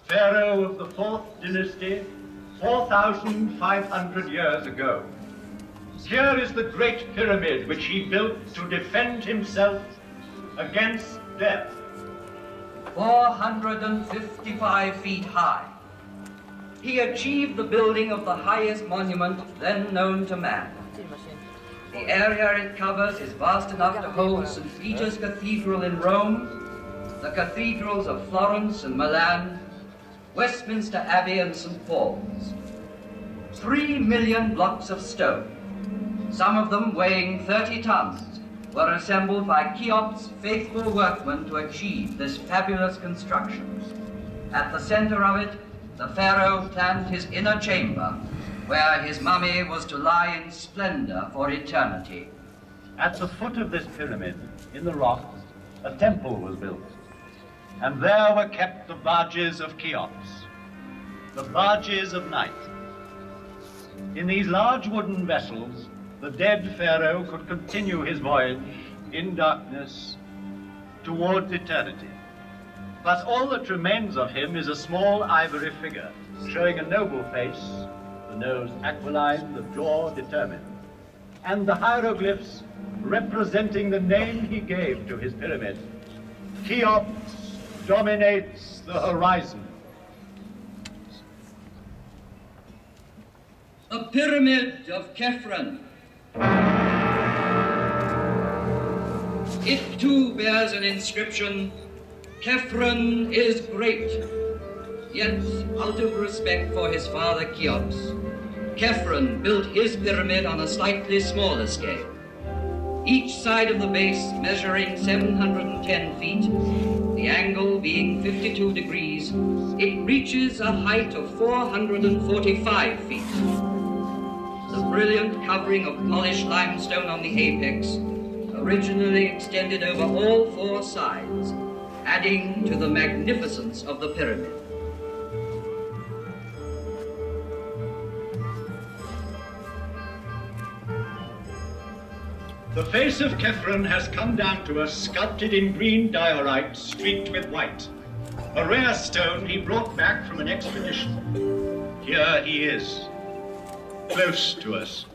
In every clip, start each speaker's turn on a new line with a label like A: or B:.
A: pharaoh of the 4th dynasty, 4,500 years ago. Here is the great pyramid which he built to defend himself against death.
B: 455 feet high. He achieved the building of the highest monument then known to man. The area it covers is vast enough to hold St. Peter's Cathedral in Rome, the cathedrals of Florence and Milan, Westminster Abbey and St. Paul's. 3 million blocks of stone, some of them weighing 30 tons, were assembled by Cheops' faithful workmen to achieve this fabulous construction. At the center of it, the pharaoh planned his inner chamber, where his mummy was to lie in splendor for eternity.
A: At the foot of this pyramid, in the rock, a temple was built, and there were kept the barges of Cheops, the barges of night. In these large wooden vessels, the dead pharaoh could continue his voyage in darkness towards eternity. But all that remains of him is a small ivory figure, showing a noble face, the nose aquiline, the jaw determined, and the hieroglyphs representing the name he gave to his pyramid. Cheops dominates the horizon.
B: The Pyramid of Khephren. It too bears an inscription, Khephren is great. Yet, out of respect for his father Cheops, Khephren built his pyramid on a slightly smaller scale. Each side of the base measuring 710 feet, the angle being 52 degrees, it reaches a height of 445 feet. The brilliant covering of polished limestone on the apex originally extended over all 4 sides, adding to the magnificence of the pyramid.
A: The face of Khephren has come down to us sculpted in green diorite streaked with white, a rare stone he brought back from an expedition. Here he is, close to us,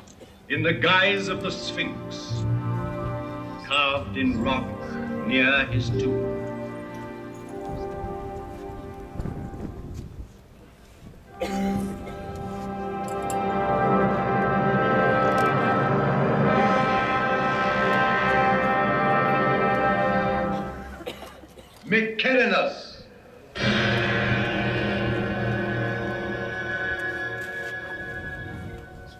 A: in the guise of the Sphinx, carved in rock near his tomb.
C: Mykerinus.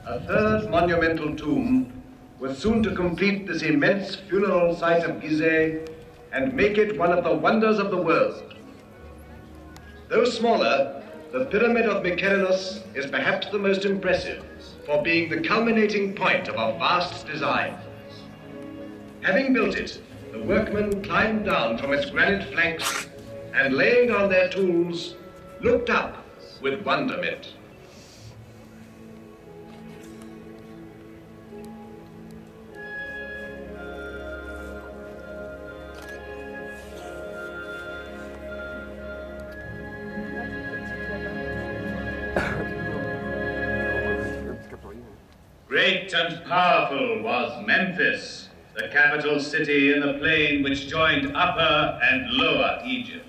C: A third monumental tomb was soon to complete this immense funeral site of Gizeh and make it one of the wonders of the world. Though smaller, the Pyramid of Mykerinus is perhaps the most impressive for being the culminating point of a vast design. Having built it, the workmen climbed down from its granite flanks and, laying down their tools, looked up with wonderment.
D: Great and powerful was Memphis, the capital city in the plain which joined Upper and Lower Egypt.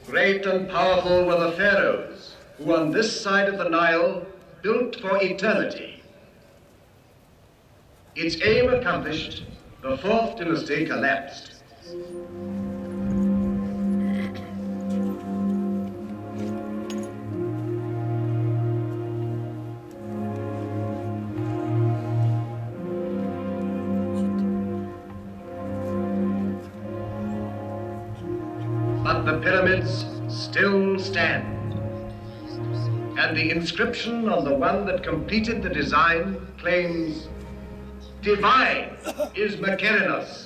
C: Great and powerful were the pharaohs, who on this side of the Nile built for eternity. Its aim accomplished, the 4th dynasty collapsed. But the pyramids still stand. And the inscription on the one that completed the design claims, "Divine is Mykerinus."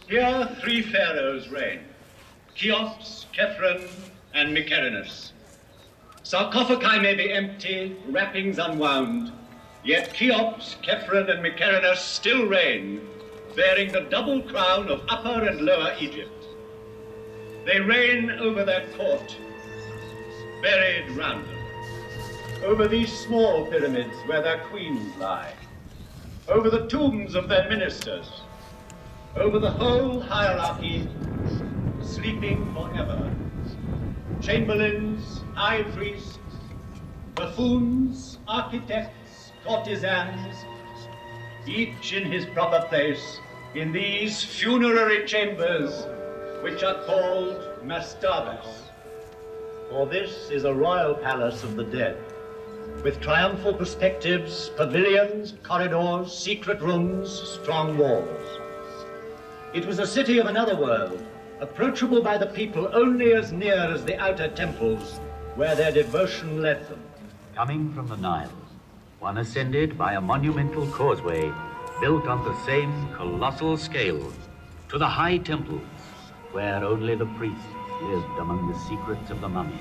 A: Here 3 pharaohs reign, Cheops, Khephren, and Mykerinus. Sarcophagi may be empty, wrappings unwound, yet Cheops, Khephren, and Mykerinus still reign, bearing the double crown of Upper and Lower Egypt. They reign over their court, buried round them, over these small pyramids where their queens lie, over the tombs of their ministers, over the whole hierarchy, sleeping forever. Chamberlains, high priests, buffoons, architects, courtesans, each in his proper place in these funerary chambers, which are called mastabas. For this is a royal palace of the dead, with triumphal perspectives, pavilions, corridors, secret rooms, strong walls. It was a city of another world, approachable by the people only as near as the outer temples, where their devotion led them.
E: Coming from the Nile, one ascended by a monumental causeway built on the same colossal scale to the high temples, where only the priests lived among the secrets of the mummies.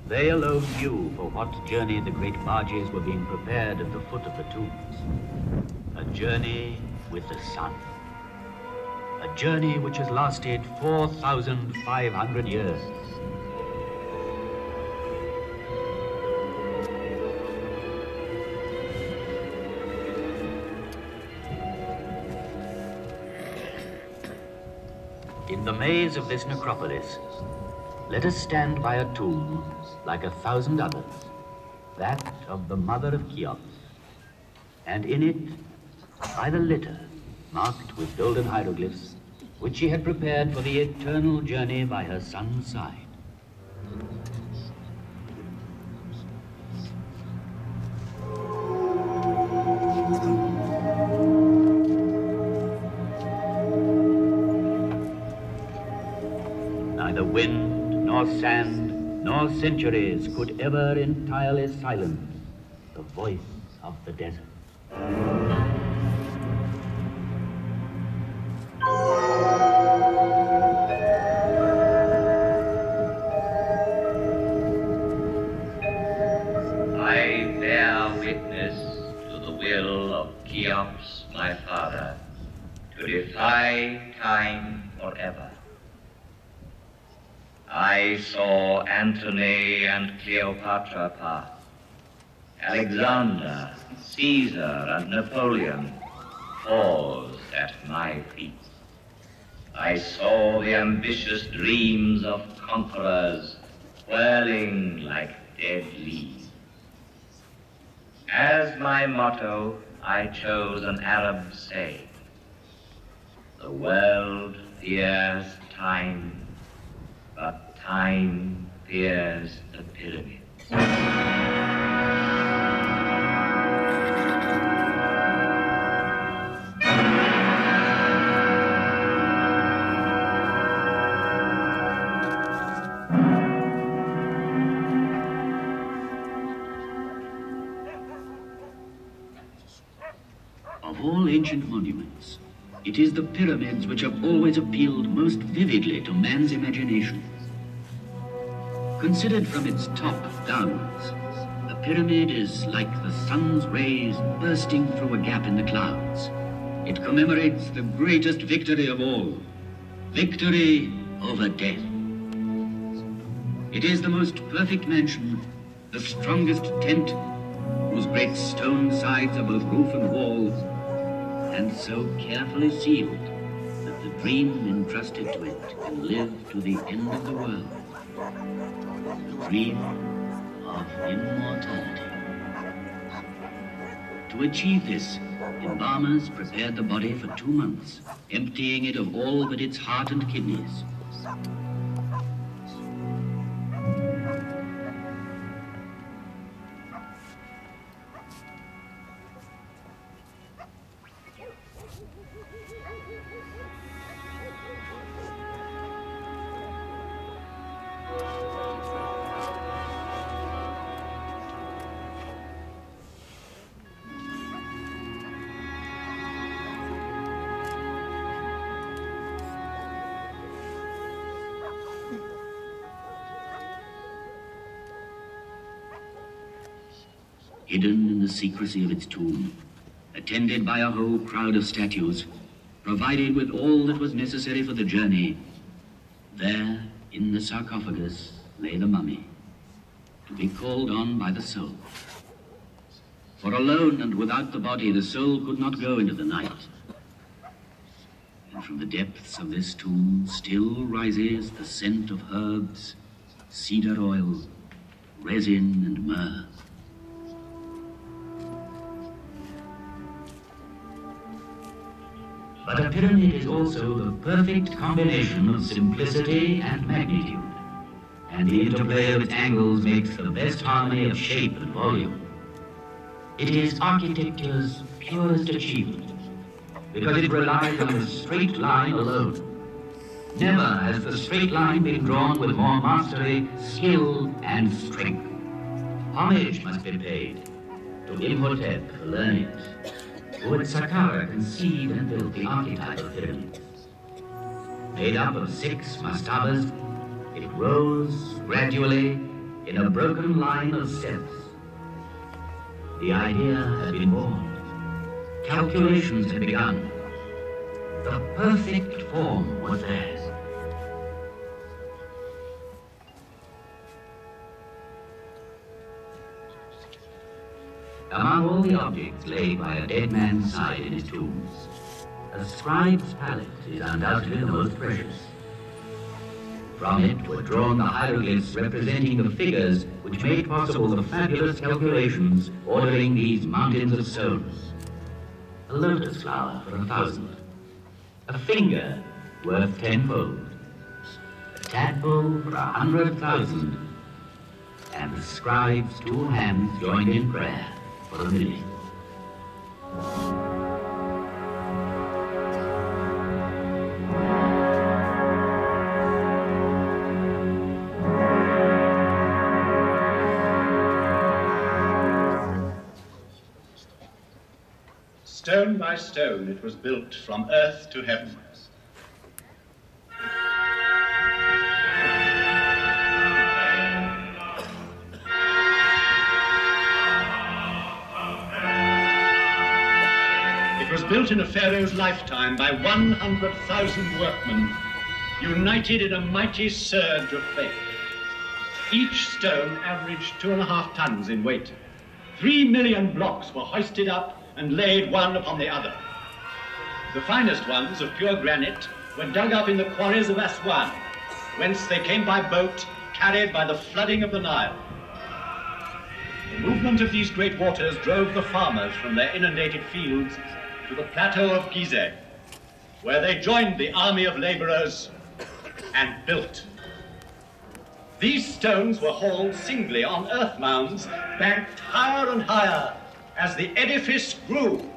E: They alone knew for what journey the great barges were being prepared at the foot of the tombs. A journey with the sun. A journey which has lasted 4,500 years. In the maze of this necropolis, let us stand by a tomb like 1,000 others, that of the mother of Cheops, and in it, by the litter marked with golden hieroglyphs, which she had prepared for the eternal journey by her son's side. Neither wind, nor sand, nor centuries could ever entirely silence the voice of the desert.
B: I bear witness to the will of Cheops, my father, to defy time forever. I saw Antony and Cleopatra pass, Alexander, Caesar, and Napoleon paused at my feet. I saw the ambitious dreams of conquerors whirling like dead leaves. As my motto, I chose an Arab saying: the world fears time, but time fears the pyramids.
E: Of all ancient monuments, it is the pyramids which have always appealed most vividly to man's imagination. Considered from its top downwards, a pyramid is like the sun's rays bursting through a gap in the clouds. It commemorates the greatest victory of all, victory over death. It is the most perfect mansion, the strongest tent, whose great stone sides are both roof and walls, and so carefully sealed that the dream entrusted to it can live to the end of the world. The dream of immortality. To achieve this, embalmers prepared the body for 2 months, emptying it of all but its heart and kidneys. hidden in the secrecy of its tomb, attended by a whole crowd of statues, provided with all that was necessary for the journey, there in the sarcophagus lay the mummy, to be called on by the soul. For alone and without the body, the soul could not go into the night. And from the depths of this tomb still rises the scent of herbs, cedar oil, resin, and myrrh. But a pyramid is also the perfect combination of simplicity and magnitude, and the interplay of its angles makes the best harmony of shape and volume. It is architecture's purest achievement, because it relies on the straight line alone. Never has the straight line been drawn with more mastery, skill, and strength. Homage must be paid to Imhotep, the learned, who at Saqqara conceived and built the archetypal pyramids. Made up of 6 mastabas, it rose gradually in a broken line of steps. The idea had been born. Calculations had begun. The perfect form was theirs. Among all the objects laid by a dead man's side in his tombs, a scribe's palette is undoubtedly the most precious. From it were drawn the hieroglyphs representing the figures which made possible the fabulous calculations ordering these mountains of stones. A lotus flower for 1,000, a finger worth 10-fold, a tadpole for 100,000, and the scribe's 2 hands joined in prayer for 1,000,000.
A: Stone by stone it was built from earth to heaven. It was built in a pharaoh's lifetime by 100,000 workmen, united in a mighty surge of faith. Each stone averaged 2.5 tons in weight. 3 million blocks were hoisted up and laid one upon the other. The finest ones of pure granite were dug up in the quarries of Aswan, whence they came by boat, carried by the flooding of the Nile. The movement of these great waters drove the farmers from their inundated fields to the plateau of Gizeh, where they joined the army of laborers and built. These stones were hauled singly on earth mounds, banked higher and higher as the edifice grew.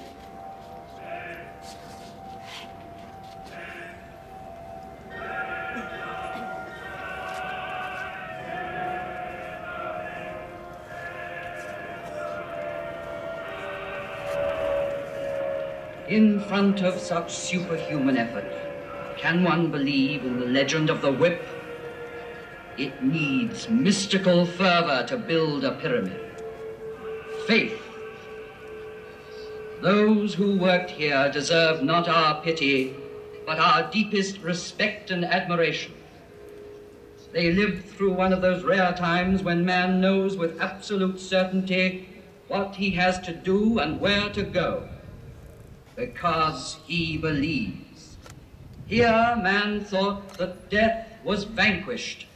B: In front of such superhuman effort, can one believe in the legend of the whip? It needs mystical fervor to build a pyramid. Faith. Those who worked here deserve not our pity, but our deepest respect and admiration. They lived through one of those rare times when man knows with absolute certainty what he has to do and where to go, because he believes. Here man thought that death was vanquished.